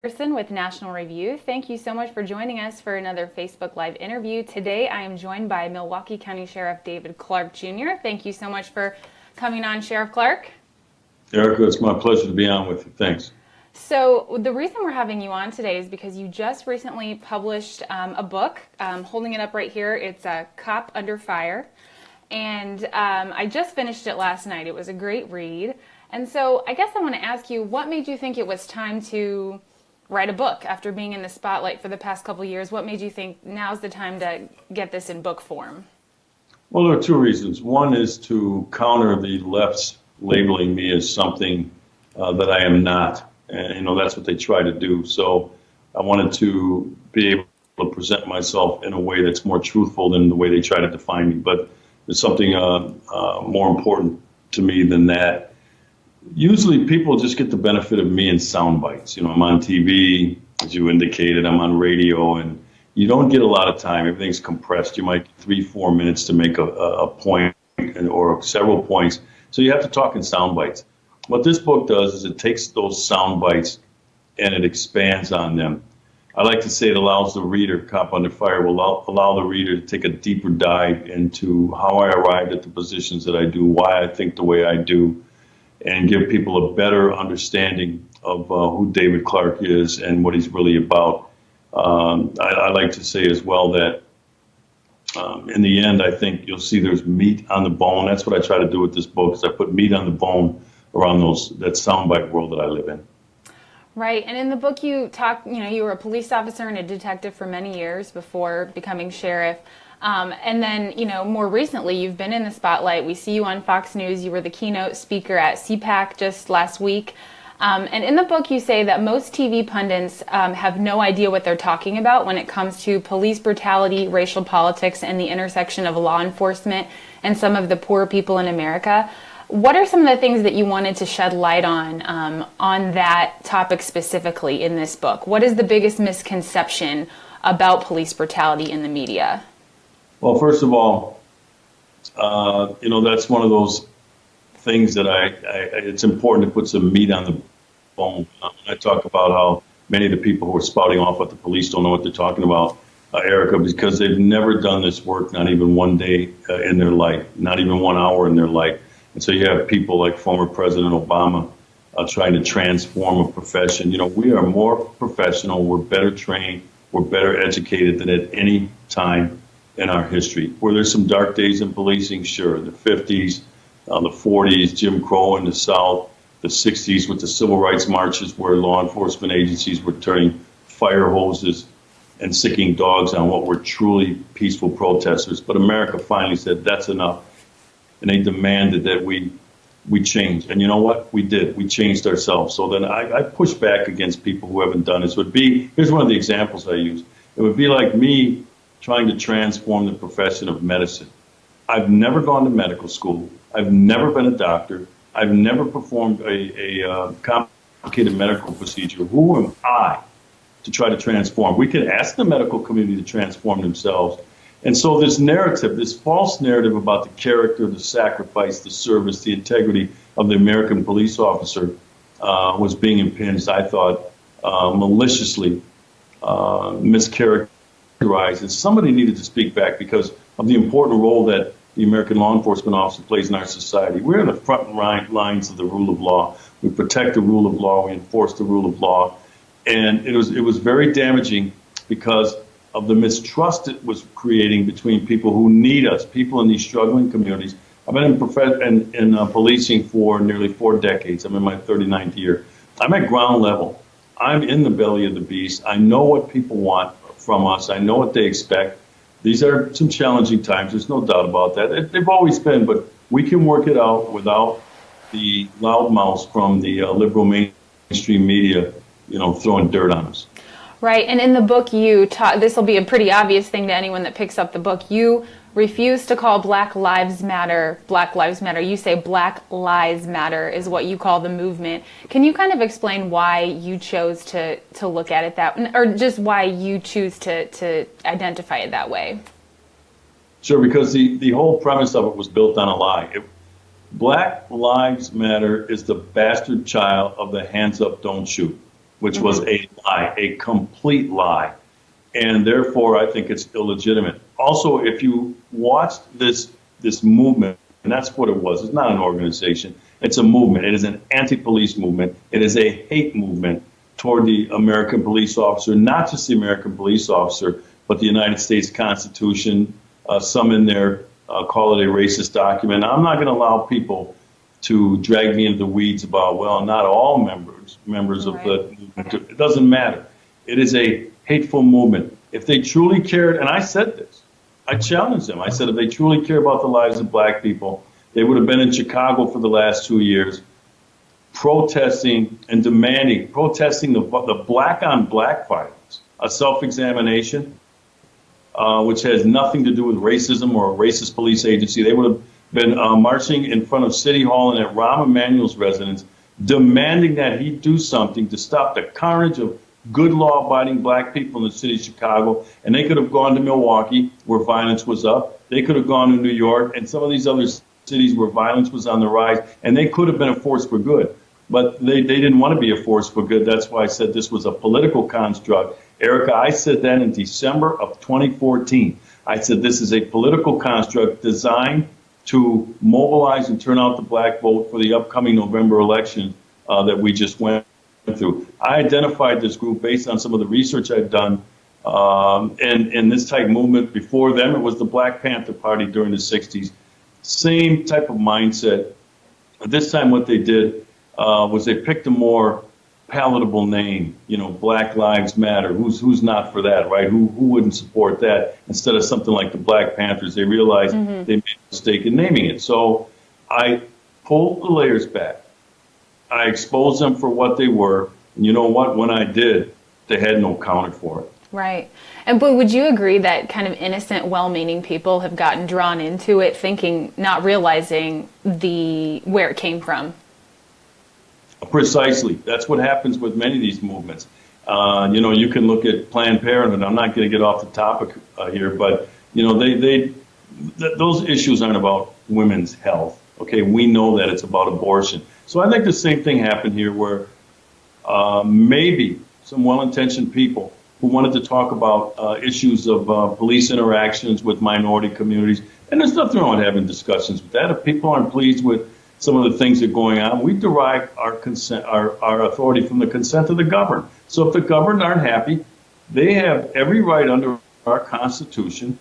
Andersen with National Review. Thank you so much for joining us for another Facebook Live interview. Today I am joined by Milwaukee County Sheriff David Clarke Jr. Thank you so much for coming on, Sheriff Clarke. Ericka, it's my pleasure to be on with you. Thanks. So the reason we're having you on today is because you just recently published a book. Holding it up right here. It's a Cop Under Fire. And I just finished it last night. It was a great read. And so I guess I want to ask you, what made you think it was time to write a book after being in the spotlight for the past couple of years? What made you think now's the time to get this in book form? Well, there are two reasons. One is to counter the left's labeling me as something that I am not. And, that's what they try to do. So I wanted to be able to present myself in a way that's more truthful than the way they try to define me. But there's something more important to me than that. Usually people just get the benefit of me in sound bites. I'm on TV, as you indicated, I'm on radio, and you don't get a lot of time. Everything's compressed. You might get 3-4 minutes to make a point or several points. So you have to talk in sound bites. What this book does is it takes those sound bites and it expands on them. I like to say it allows the reader, Cop Under Fire, will allow the reader to take a deeper dive into how I arrived at the positions that I do, why I think the way I do, and give people a better understanding of who David Clarke is and what he's really about. I like to say as well that in the end, I think you'll see there's meat on the bone. That's what I try to do with this book, is I put meat on the bone around that soundbite world that I live in. Right, and in the book you talk, you were a police officer and a detective for many years before becoming sheriff. And then, more recently, you've been in the spotlight. We see you on Fox News. You were the keynote speaker at CPAC just last week. And in the book, you say that most TV pundits have no idea what they're talking about when it comes to police brutality, racial politics, and the intersection of law enforcement and some of the poor people in America. What are some of the things that you wanted to shed light on that topic specifically in this book? What is the biggest misconception about police brutality in the media? Well, first of all, that's one of those things that it's important to put some meat on the bone. I talk about how many of the people who are spouting off at the police don't know what they're talking about, Ericka, because they've never done this work, not even one day in their life, not even 1 hour in their life. And so you have people like former President Obama trying to transform a profession. We are more professional, we're better trained, we're better educated than at any time in our history. Were there some dark days in policing? Sure. The 50s, the 40s, Jim Crow in the South, the 60s with the civil rights marches where law enforcement agencies were turning fire hoses and sicking dogs on what were truly peaceful protesters. But America finally said that's enough. And they demanded that we change. And you know what? We did. We changed ourselves. So then I push back against people who haven't done this. Here's one of the examples I use. It would be like me trying to transform the profession of medicine. I've never gone to medical school. I've never been a doctor. I've never performed a complicated medical procedure. Who am I to try to transform? We can ask the medical community to transform themselves. And so this narrative, this false narrative about the character, the sacrifice, the service, the integrity of the American police officer was being impinged, I thought, maliciously mischaracterized. And somebody needed to speak back because of the important role that the American law enforcement officer plays in our society. We're in the front lines of the rule of law. We protect the rule of law. We enforce the rule of law. And it was very damaging because of the mistrust it was creating between people who need us, people in these struggling communities. I've been in policing for nearly 4 decades. I'm in my 39th year. I'm at ground level. I'm in the belly of the beast. I know what people want from us. I know what they expect. These are some challenging times. There's no doubt about that. They've always been, but we can work it out without the loudmouths from the liberal mainstream media, throwing dirt on us. Right, and in the book this will be a pretty obvious thing to anyone that picks up the book. You refuse to call Black Lives Matter Black Lives Matter. You say Black Lives Matter is what you call the movement. Can you kind of explain why you chose to look at it that, or just why you choose to identify it that way? Sure, because the whole premise of it was built on a lie. Black Lives Matter is the bastard child of the hands up, don't shoot. which was a lie, a complete lie. And therefore, I think it's illegitimate. Also, if you watched this movement, and that's what it was, it's not an organization, it's a movement. It is an anti-police movement. It is a hate movement toward the American police officer, not just the American police officer, but the United States Constitution. Some in there call it a racist document. I'm not going to allow people to drag me into the weeds about, well, not all members of the movement. It doesn't matter. It is a hateful movement. If they truly cared, and I said this, I challenged them. I said, if they truly care about the lives of black people, they would have been in Chicago for the last 2 years, protesting and protesting the black on black violence, a self-examination, which has nothing to do with racism or a racist police agency. They would have been marching in front of City Hall and at Rahm Emanuel's residence, demanding that he do something to stop the carnage of good law-abiding black people in the city of Chicago. And they could have gone to Milwaukee, where violence was up. They could have gone to New York and some of these other cities where violence was on the rise, and they could have been a force for good. But they didn't want to be a force for good. That's why I said this was a political construct. Ericka, I said that in December of 2014. I said this is a political construct designed to mobilize and turn out the black vote for the upcoming November election that we just went through. I identified this group based on some of the research I've done. And this type of movement before them, it was the Black Panther Party during the 60s. Same type of mindset. This time what they did was they picked a more palatable name, Black Lives Matter. Who's not for that, right? Who wouldn't support that? Instead of something like the Black Panthers, they realized they made a mistake in naming it. So I pulled the layers back. I exposed them for what they were. And you know what? When I did, they had no counter for it. Right. But would you agree that kind of innocent, well-meaning people have gotten drawn into it, thinking, not realizing where it came from? Precisely. That's what happens with many of these movements. You can look at Planned Parenthood. I'm not going to get off the topic here, but those issues aren't about women's health. Okay, we know that it's about abortion. So I think the same thing happened here, where maybe some well-intentioned people who wanted to talk about issues of police interactions with minority communities, and there's nothing wrong with having discussions with that. If people aren't pleased with some of the things that are going on, we derive our consent, our authority from the consent of the governed. So if the governed aren't happy, they have every right under our Constitution,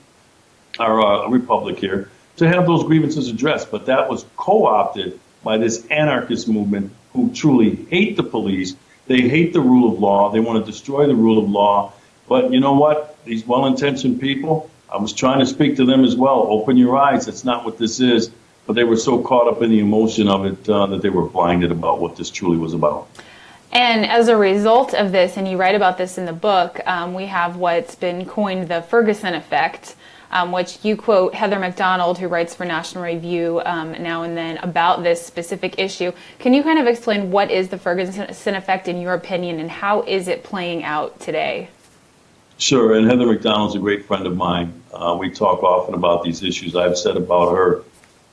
our republic here, to have those grievances addressed. But that was co-opted by this anarchist movement who truly hate the police. They hate the rule of law. They want to destroy the rule of law. But you know what? These well-intentioned people, I was trying to speak to them as well. Open your eyes. That's not what this is. But they were so caught up in the emotion of it that they were blinded about what this truly was about. And as a result of this, and you write about this in the book, we have what's been coined the Ferguson Effect, which you quote Heather McDonald, who writes for National Review now and then about this specific issue. Can you kind of explain what is the Ferguson Effect in your opinion, and how is it playing out today? Sure, and Heather McDonald's a great friend of mine. We talk often about these issues. I've said about her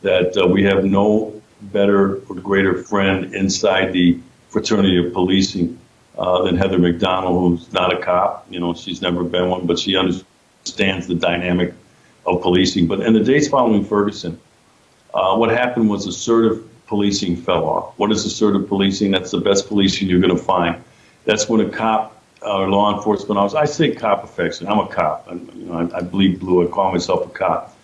that we have no better or greater friend inside the fraternity of policing than Heather McDonald, who's not a cop. She's never been one, but she understands the dynamic of policing. But in the days following Ferguson, what happened was assertive policing fell off. What is assertive policing? That's the best policing you're going to find. That's when a cop or law enforcement officer, I say cop affection. I'm a cop. I bleed blue. I call myself a cop.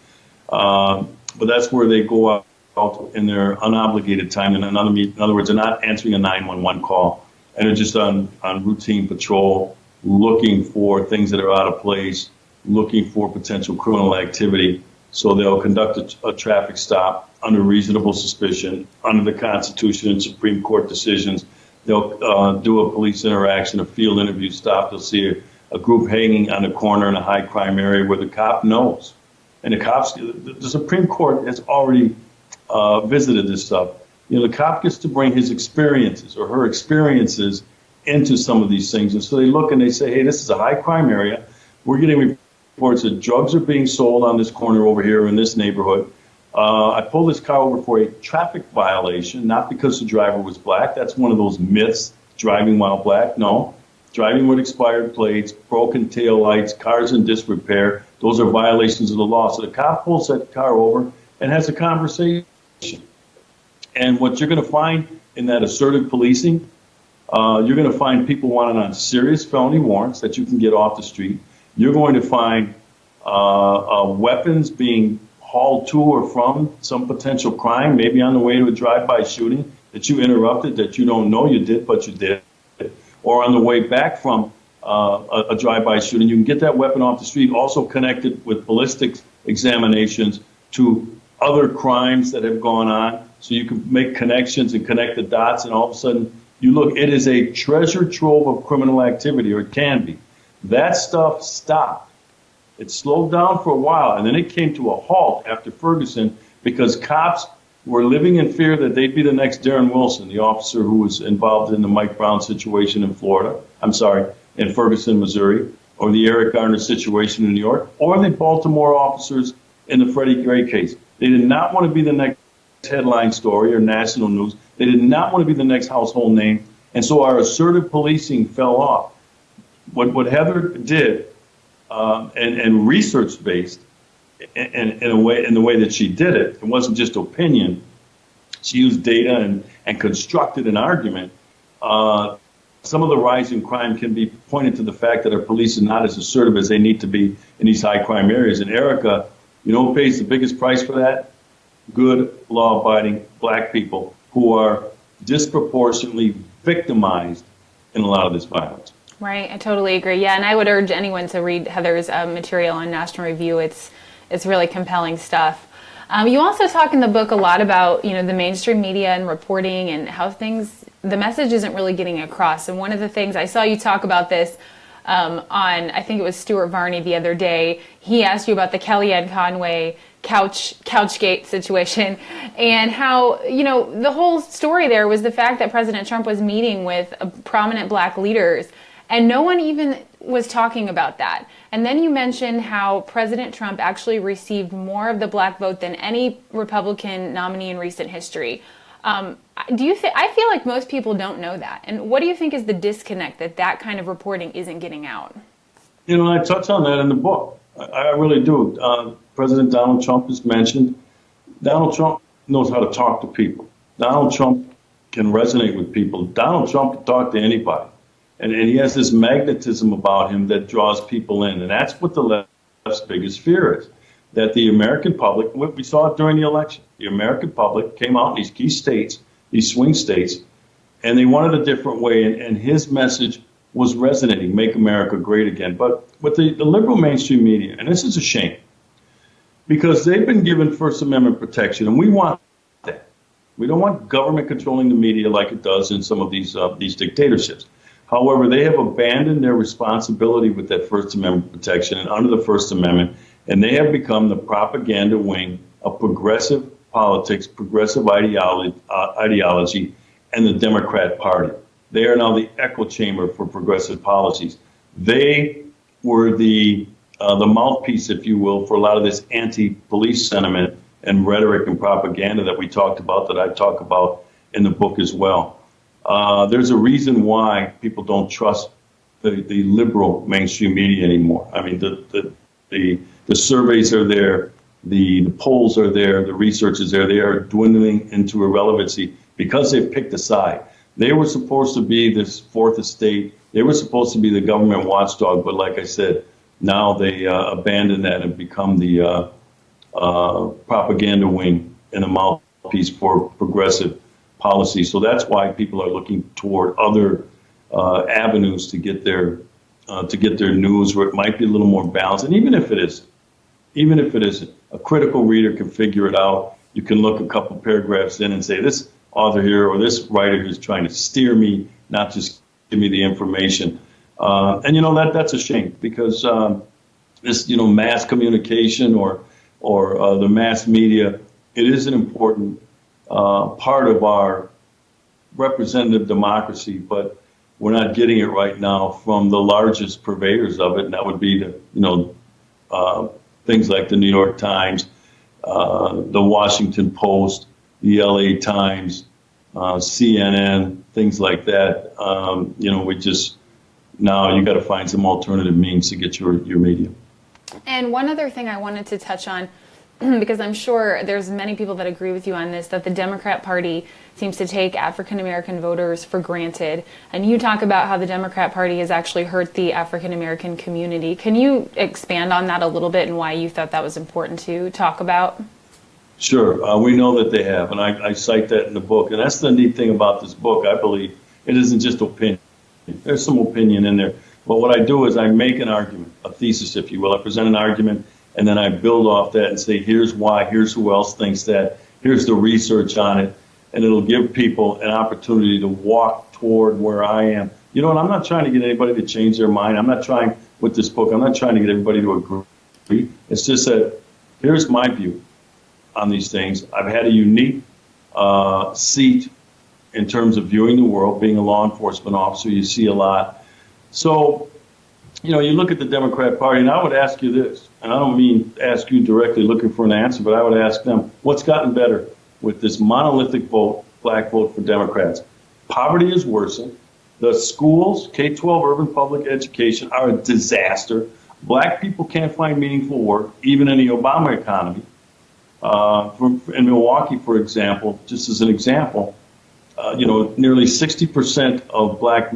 But that's where they go out in their unobligated time. In other words, they're not answering a 911 call, and they're just on routine patrol, looking for things that are out of place, looking for potential criminal activity. So they'll conduct a traffic stop under reasonable suspicion, under the Constitution and Supreme Court decisions. They'll do a police interaction, a field interview stop. They'll see a group hanging on a corner in a high crime area where the cop knows. And the Supreme Court has already visited this stuff. The cop gets to bring his experiences or her experiences into some of these things. And so they look and they say, hey, this is a high crime area. We're getting reports that drugs are being sold on this corner over here in this neighborhood. I pulled this car over for a traffic violation, not because the driver was black. That's one of those myths, driving while black. No, driving with expired plates, broken tail lights, cars in disrepair. Those are violations of the law. So the cop pulls that car over and has a conversation. And what you're going to find in that assertive policing, you're going to find people wanted on serious felony warrants that you can get off the street. You're going to find weapons being hauled to or from some potential crime, maybe on the way to a drive-by shooting that you interrupted, that you don't know you did, but you did, or on the way back from a drive-by shooting. You can get that weapon off the street, also connected with ballistics examinations to other crimes that have gone on, so you can make connections and connect the dots, and all of a sudden you look, it is a treasure trove of criminal activity, or it can be. That stuff stopped. It slowed down for a while, and then it came to a halt after Ferguson because cops were living in fear that they'd be the next Darren Wilson, the officer who was involved in the Mike Brown situation in in Ferguson, Missouri, or the Ericka situation in New York, or the Baltimore officers in the Freddie Gray case. They did not want to be the next headline story or national news. They did not want to be the next household name, and so our assertive policing fell off. What Heather did, and research-based, in the way that she did it, it wasn't just opinion. She used data and constructed an argument. Some of the rise in crime can be pointed to the fact that our police are not as assertive as they need to be in these high crime areas. And Ericka, you know who pays the biggest price for that? Good, law-abiding black people who are disproportionately victimized in a lot of this violence. Right, I totally agree. Yeah, and I would urge anyone to read Heather's material on National Review. It's really compelling stuff. You also talk in the book a lot about, the mainstream media and reporting and how the message isn't really getting across. And one of the things I saw you talk about this on, I think it was Stuart Varney the other day. He asked you about the Kellyanne Conway Couchgate situation, and how, the whole story there was the fact that President Trump was meeting with prominent black leaders, and no one even was talking about that. And then you mentioned how President Trump actually received more of the black vote than any Republican nominee in recent history. I feel like most people don't know that. And what do you think is the disconnect that kind of reporting isn't getting out? I touch on that in the book. I really do. President Donald Trump is mentioned. Donald Trump knows how to talk to people. Donald Trump can resonate with people. Donald Trump can talk to anybody. And he has this magnetism about him that draws people in. And that's what the left's biggest fear is, that the American public, we saw it during the election, the American public came out in these key states, these swing states, and they wanted a different way. And his message was resonating, make America great again. But with the liberal mainstream media, and this is a shame, because they've been given First Amendment protection, and we want that. We don't want government controlling the media like it does in some of these dictatorships. However, they have abandoned their responsibility with that First Amendment protection and under the First Amendment, and they have become the propaganda wing of progressive politics, progressive ideology, and the Democrat Party. They are now the echo chamber for progressive policies. They were the mouthpiece, if you will, for a lot of this anti-police sentiment and rhetoric and propaganda that we talked about, that I talk about in the book as well. There's a reason why people don't trust the liberal mainstream media anymore. I mean, the surveys are there, the polls are there, the research is there. They are dwindling into irrelevancy because they've picked a side. They were supposed to be this fourth estate. They were supposed to be the government watchdog, but like I said, now they abandon that and become the propaganda wing and a mouthpiece for progressive policy. So that's why people are looking toward other avenues to get their news, where it might be a little more balanced. And even if it isn't, a critical reader can figure it out. You can look a couple paragraphs in and say, this author here or this writer is trying to steer me, not just give me the information. And that's a shame, because this mass communication or the mass media, it is an important part of our representative democracy, but we're not getting it right now from the largest purveyors of it, and that would be things like the New York Times, the Washington Post, the LA Times, CNN, things like that. now you got to find some alternative means to get your media. And one other thing I wanted to touch on, because I'm sure there's many people that agree with you on this, that the Democrat Party seems to take African American voters for granted. And you talk about how the Democrat Party has actually hurt the African American community. Can you expand on that a little bit and why you thought that was important to talk about? Sure. We know that they have, and I cite that in the book. And that's the neat thing about this book, I believe. It isn't just opinion. There's some opinion in there. But what I do is I make an argument, a thesis, if you will. I present an argument, and then I build off that and say, here's why, here's who else thinks that, here's the research on it, and it'll give people an opportunity to walk toward where I am. You know, and I'm not trying to get anybody to change their mind. I'm not trying, with this book, I'm not trying to get everybody to agree. It's just that here's my view on these things. I've had a unique seat in terms of viewing the world, being a law enforcement officer. You see a lot. So, you know, you look at the Democrat Party, and I would ask you this, and I don't mean ask you directly looking for an answer, but I would ask them, what's gotten better with this monolithic vote, black vote for Democrats? Poverty is worsened. The schools, K-12 urban public education, are a disaster. Black people can't find meaningful work, even in the Obama economy. In Milwaukee, for example, just as an example, you know, nearly 60% of black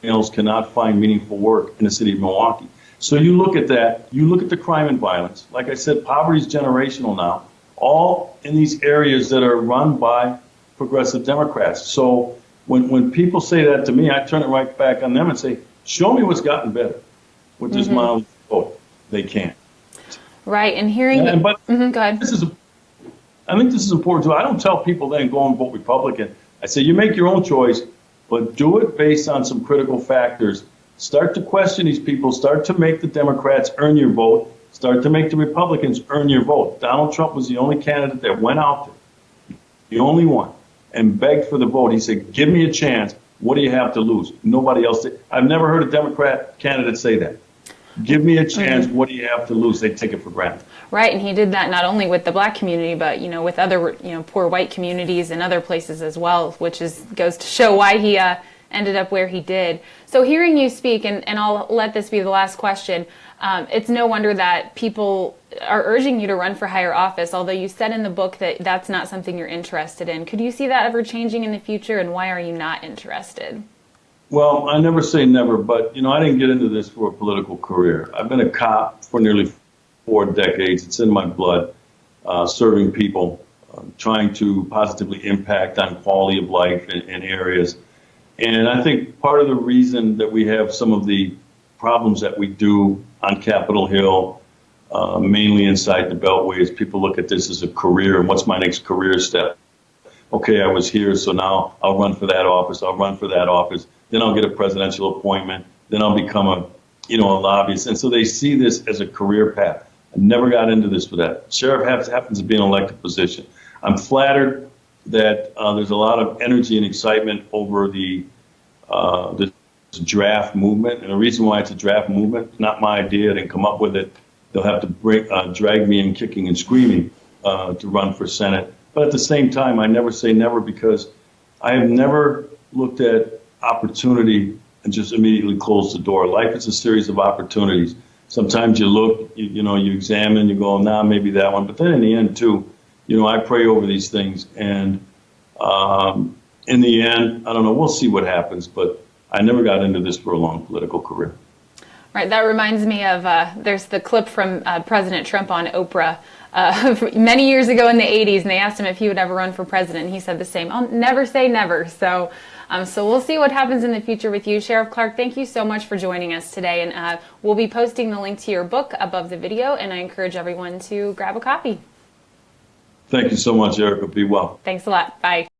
males cannot find meaningful work in the city of Milwaukee. So you look at that, you look at the crime and violence. Like I said, poverty is generational now, all in these areas that are run by progressive Democrats. So when people say that to me, I turn it right back on them and say, show me what's gotten better with this monolithic vote. They can't. Right, and hearing... But go ahead. I think this is important too. I don't tell people then go and vote Republican. I say you make your own choice, but do it based on some critical factors. Start to question these people. Start to make the Democrats earn your vote. Start to make the Republicans earn your vote. Donald Trump was the only candidate that went out there, the only one, and begged for the vote. He said, give me a chance. What do you have to lose? Nobody else did. I've never heard a Democrat candidate say that. Give me a chance. What do you have to lose? They take it for granted. Right, and he did that not only with the black community, but with other poor white communities and other places as well, which goes to show why he ended up where he did. So hearing you speak, and I'll let this be the last question. It's no wonder that people are urging you to run for higher office, although you said in the book that that's not something you're interested in. Could you see that ever changing in the future, and why are you not interested? Well, I never say never, but, I didn't get into this for a political career. I've been a cop for nearly 4 decades. It's in my blood, serving people, trying to positively impact on quality of life in areas. And I think part of the reason that we have some of the problems that we do on Capitol Hill, mainly inside the Beltway, is people look at this as a career, and what's my next career step? Okay, I was here, so now I'll run for that office, I'll run for that office, then I'll get a presidential appointment, then I'll become a lobbyist. And so they see this as a career path. I never got into this for that. Sheriff happens to be an elected position. I'm flattered that there's a lot of energy and excitement over the draft movement. And the reason why it's a draft movement, not my idea, I didn't come up with it. They'll have to drag me in kicking and screaming to run for Senate. But at the same time, I never say never, because I have never looked at opportunity and just immediately closed the door. Life is a series of opportunities. Sometimes you look, you examine, you go, nah, maybe that one. But then in the end, too, I pray over these things. And in the end, I don't know, we'll see what happens. But I never got into this for a long political career. Right. That reminds me of there's the clip from President Trump on Oprah many years ago in the 80s, and they asked him if he would ever run for president, and he said the same. I'll never say never. So we'll see what happens in the future with you. Sheriff Clarke, thank you so much for joining us today, and we'll be posting the link to your book above the video, and I encourage everyone to grab a copy. Thank you so much, Ericka. Be well. Thanks a lot. Bye.